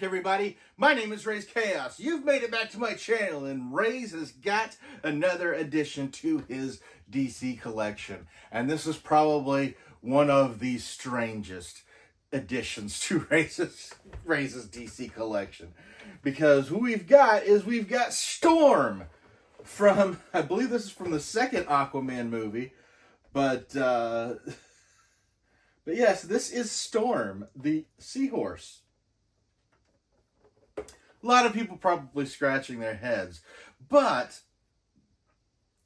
back, everybody. My name is Raze Chaos. You've made it back to my channel, and Raze has got another addition to his DC collection. And this is probably one of the strangest additions to Raze's DC collection. Because who we've got Storm from, I believe this is from the second Aquaman movie. But yes, this is Storm, the seahorse. A lot of people probably scratching their heads. But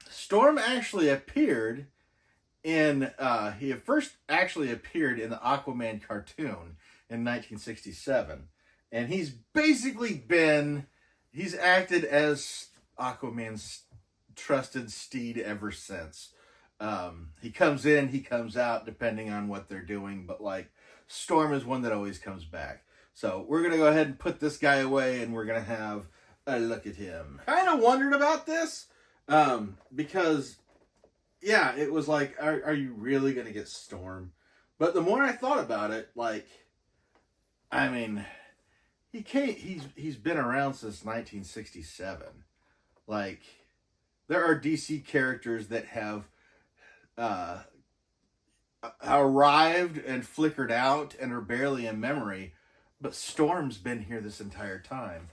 Storm actually appeared in, he first actually appeared in the Aquaman cartoon in 1967. And he's basically he's acted as Aquaman's trusted steed ever since. He comes in, he comes out, depending on what they're doing. But, like, Storm is one that always comes back. So we're going to go ahead and put this guy away, and we're going to have a look at him. Kind of wondered about this, because, yeah, it was like, are you really going to get Storm? But the more I thought about it, like, I mean, he's been around since 1967. Like, there are DC characters that have arrived and flickered out and are barely in memory. But Storm's been here this entire time.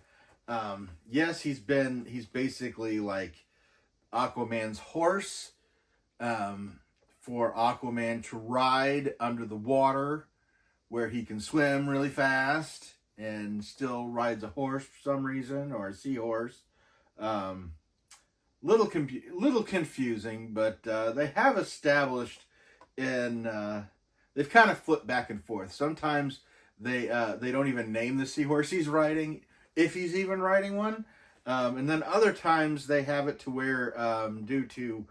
Yes, he's basically like Aquaman's horse, for Aquaman to ride under the water, where he can swim really fast and still rides a horse for some reason, or a seahorse. Little confusing, but they have established they've kind of flipped back and forth. Sometimes they don't even name the seahorse he's riding, if he's even riding one. And then other times they have it to where, due to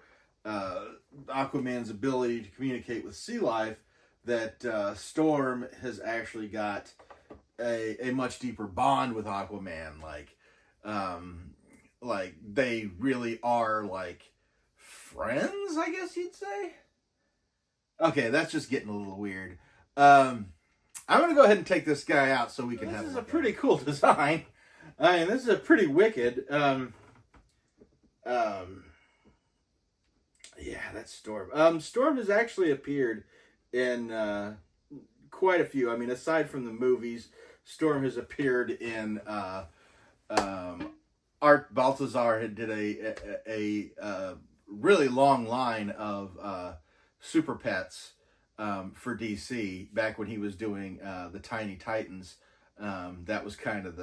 Aquaman's ability to communicate with sea life, that Storm has actually got a much deeper bond with Aquaman. Like they really are like friends, I guess you'd say. Okay, that's just getting a little weird. I'm going to go ahead and take this guy out so we can have... This is a pretty cool design. I mean, this is a pretty wicked. Yeah, that's Storm. Storm has actually appeared in quite a few. I mean, aside from the movies, Storm has appeared in... Art Baltazar did a really long line of Super Pets for DC back when he was doing the Tiny Titans. That was kind of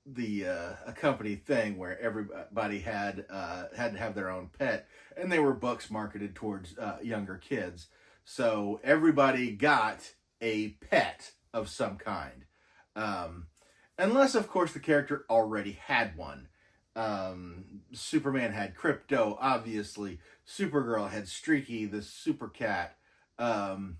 the accompanied thing where everybody had to have their own pet, and they were books marketed towards younger kids. So everybody got a pet of some kind, unless of course the character already had one. Superman had Crypto, obviously. Supergirl had Streaky, the super cat. Trying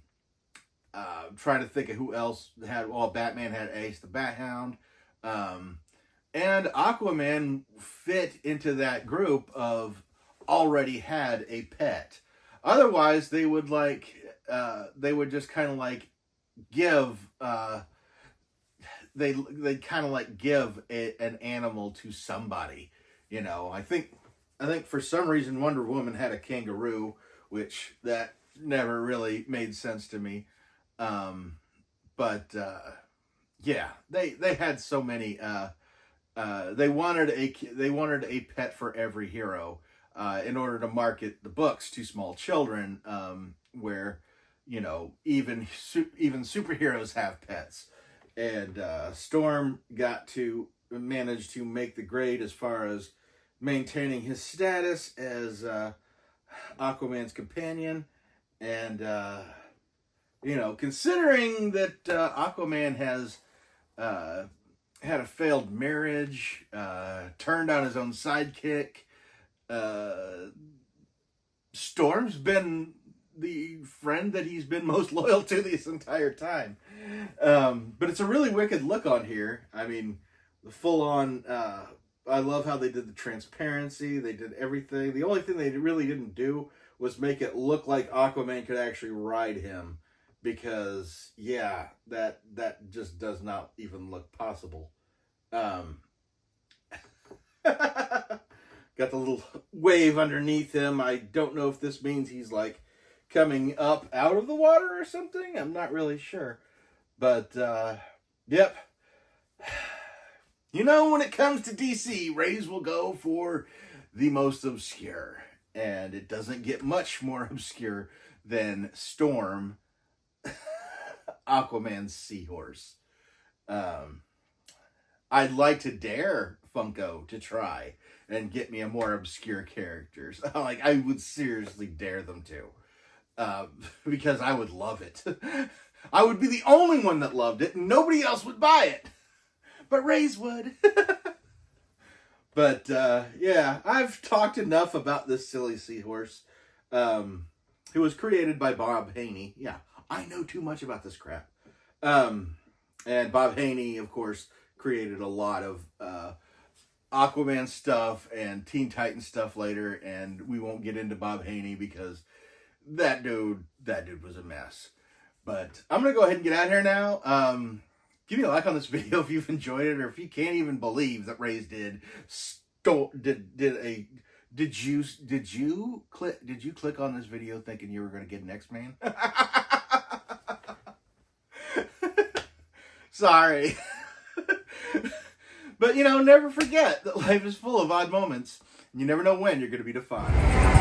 to think of who else had... Well, Batman had Ace, the Bat Hound. And Aquaman fit into that group of already had a pet. Otherwise, they would just kind of like give... They kind of like give an animal to somebody. You know, I think for some reason Wonder Woman had a kangaroo, which that never really made sense to me. Yeah, they had so many. They wanted a pet for every hero, in order to market the books to small children, where, you know, even superheroes have pets. And Storm managed to make the grade as far as maintaining his status as Aquaman's companion. And, you know, considering that Aquaman has had a failed marriage, turned on his own sidekick, Storm's been the friend that he's been most loyal to this entire time. But it's a really wicked look on here. I mean, the full-on... I love how they did the transparency. They did everything. The only thing they really didn't do was make it look like Aquaman could actually ride him. because yeah, that just does not even look possible. Um, got the little wave underneath him. I don't know if this means he's like coming up out of the water or something. I'm not really sure. But, yep. You know, when it comes to DC, Raze will go for the most obscure. And it doesn't get much more obscure than Storm, Aquaman's seahorse. I'd like to dare Funko to try and get me a more obscure characters. Like, I would seriously dare them to. Because I would love it. I would be the only one that loved it, and nobody else would buy it. But Raze would. But, yeah, I've talked enough about this silly seahorse. It was created by Bob Haney. Yeah, I know too much about this crap. And Bob Haney, of course, created a lot of Aquaman stuff and Teen Titans stuff later, and we won't get into Bob Haney because that dude was a mess. But I'm going to go ahead and get out of here now. Give me a like on this video if you've enjoyed it, or if you can't even believe that Raze did you click on this video thinking you were going to get an X-Man? Sorry. But, you know, never forget that life is full of odd moments. You never know when you're going to be defined.